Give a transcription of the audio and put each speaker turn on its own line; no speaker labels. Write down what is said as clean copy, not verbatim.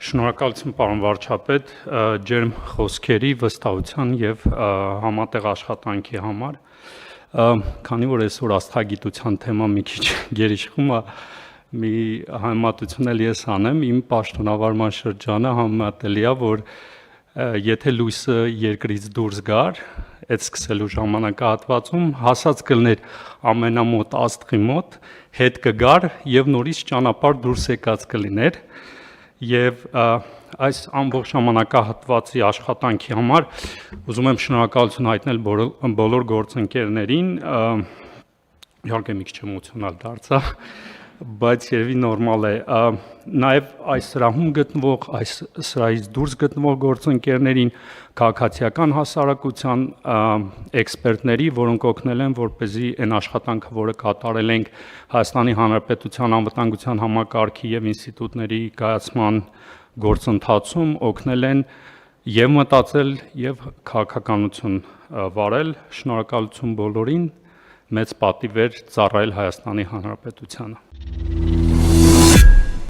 Շնորհակալություն պարոն վարչապետ, ջերմ խոսքերի, վստահության եւ համատեղ աշխատանքի համար։ Քանի որ այսօր աստղագիտության թեման մի քիչ գերիշխում է, մի համեմատություն էլ ես անեմ, իմ պաշտոնավարման շրջանը համեմատելի է, որ եթե լույսը երկրից դուրս գար, այդ սկսելու ժամանակահատվածում հասած կլներ ամենամոտ աստղի մոտ, հետ կգար եւ նորից ճանապարհ դուրս եկած կլիներ։ Եվ այս ամբողջ ժամանակահատվածի աշխատանքի համար ուզում եմ շնորհակալություն հայտնել բոլոր գործընկերներին, իհարկե մի քիչ էմոցիոնալ դարձա, բայց երևի նորմալ է, նաև այս սրահում գտնվող, այս սրահից դուրս գտնվող գործընկերներին, քաղաքացիական հասարակության էքսպերտների, որոնք օգնել են, որպեսզի այն աշխատանքը, որը կատարել ենք Հայաստանի Հանրապետության անվտանգության համակարգի եւ ինստիտուտների կայացման գործընթացում, օգնել են եւ մտածել եւ քաղաքականություն վարել։ Շնորհակալություն բոլորին, մեծ պատիվ էր ծառայել Հայաստանի Հանրապետությանը։